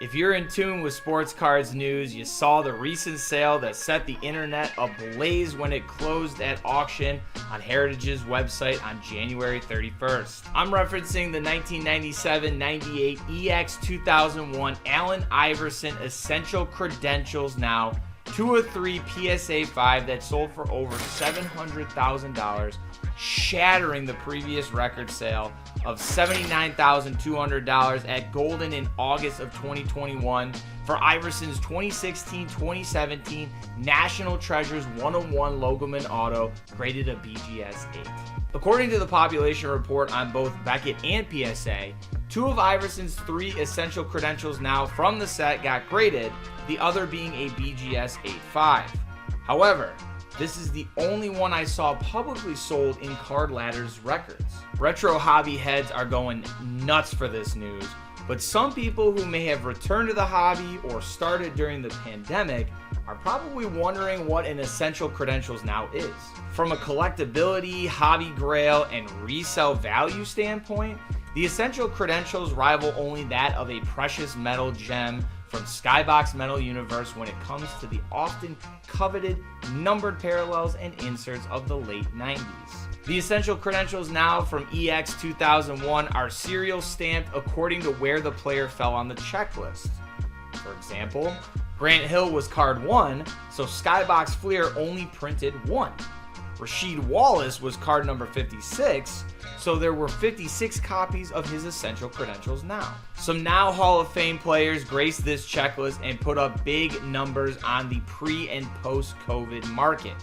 If you're in tune with sports cards news, you saw the recent sale that set the internet ablaze when it closed at auction on Heritage's website on January 31st. I'm referencing the 1997-98 EX 2001 Allen Iverson Essential Credentials Now 203 PSA 5 that sold for over $700,000, shattering the previous record sale of $79,200 at Golden in August of 2021 for Iverson's 2016-2017 National Treasures 101 Logoman Auto, graded a BGS 8. According to the population report on both Beckett and PSA, 2 of Iverson's 3 Essential Credentials Now from the set got graded, the other being a BGS 8.5. However, this is the only one I saw publicly sold in Card Ladder's records. Retro hobby heads are going nuts for this news, but some people who may have returned to the hobby or started during the pandemic are probably wondering what an Essential Credentials Now is. From a collectability, hobby grail, and resale value standpoint, the Essential Credentials rival only that of a precious metal gem from Skybox Metal Universe when it comes to the often coveted numbered parallels and inserts of the late 90s. The Essential Credentials Now from EX 2001 are serial stamped according to where the player fell on the checklist. For example, Grant Hill was card 1, so Skybox Fleer only printed 1. Rasheed Wallace was card number 56, so there were 56 copies of his Essential Credentials Now. Some now Hall of Fame players graced this checklist and put up big numbers on the pre- and post-COVID market.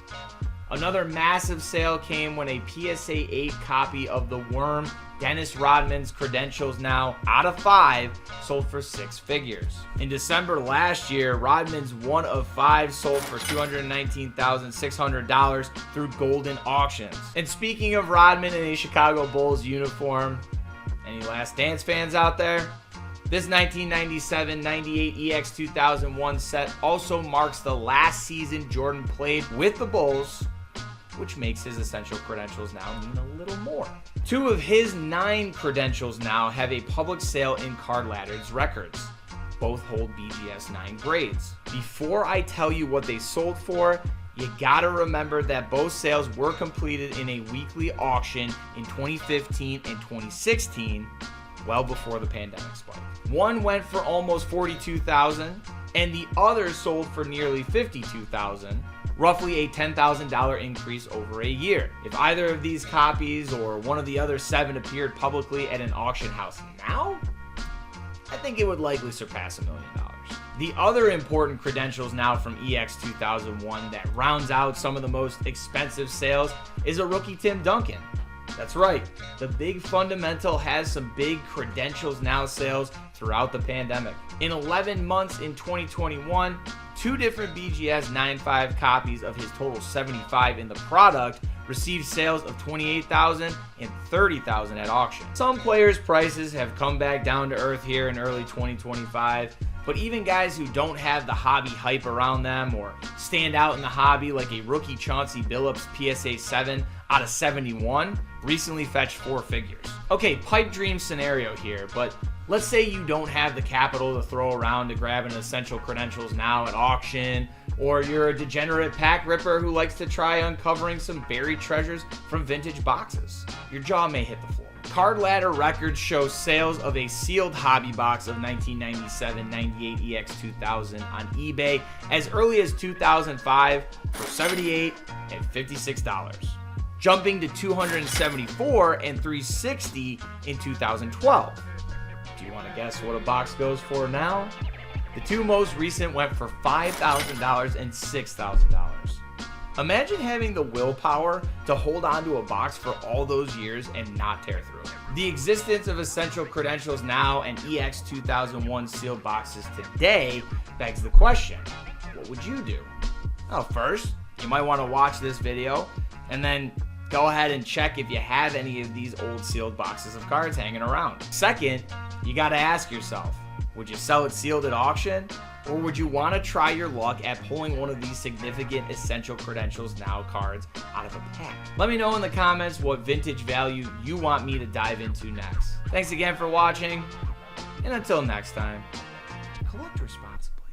Another massive sale came when a PSA 8 copy of the Worm Dennis Rodman's Credentials Now out of 5 sold for 6 figures. In December last year, Rodman's 1 of 5 sold for $219,600 through Golden Auctions. And speaking of Rodman in a Chicago Bulls uniform, any Last Dance fans out there? This 1997-98 EX 2001 set also marks the last season Jordan played with the Bulls, which makes his Essential Credentials Now mean a little more. 2 of his 9 Credentials Now have a public sale in Card Ladder's records. Both hold BGS 9 grades. Before I tell you what they sold for, you gotta remember that both sales were completed in a weekly auction in 2015 and 2016, well before the pandemic spike. One went for almost $42,000 and the other sold for nearly $52,000, roughly a $10,000 increase over a year. If either of these copies or one of the other 7 appeared publicly at an auction house now, I think it would likely surpass $1 million. The other important Credentials Now from EX 2001 that rounds out some of the most expensive sales is a rookie Tim Duncan. That's right, the big fundamental has some big Credentials Now sales throughout the pandemic. In 11 months in 2021, 2 different BGS 9.5 copies of his total 75 in the product received sales of $28,000 and $30,000 at auction. Some players' prices have come back down to earth here in early 2025, but even guys who don't have the hobby hype around them or stand out in the hobby like a rookie Chauncey Billups PSA 7 out of 71 recently fetched 4 figures. Okay, pipe dream scenario here, but let's say you don't have the capital to throw around to grab an Essential Credentials Now at auction, or you're a degenerate pack ripper who likes to try uncovering some buried treasures from vintage boxes. Your jaw may hit the floor. Card Ladder records show sales of a sealed hobby box of 1997-98 EX 2000 on eBay as early as 2005 for $78 and $56, jumping to $274 and $360 in 2012. Do you want to guess what a box goes for now? The 2 most recent went for $5,000 and $6,000. Imagine having the willpower to hold onto a box for all those years and not tear through it. The existence of Essential Credentials Now and EX 2001 sealed boxes today begs the question, what would you do? Well, first, you might want to watch this video and then go ahead and check if you have any of these old sealed boxes of cards hanging around. Second, you got to ask yourself, would you sell it sealed at auction? Or would you want to try your luck at pulling one of these significant Essential Credentials Now cards out of a pack? Let me know in the comments what vintage value you want me to dive into next. Thanks again for watching, and until next time, collect. responsibly.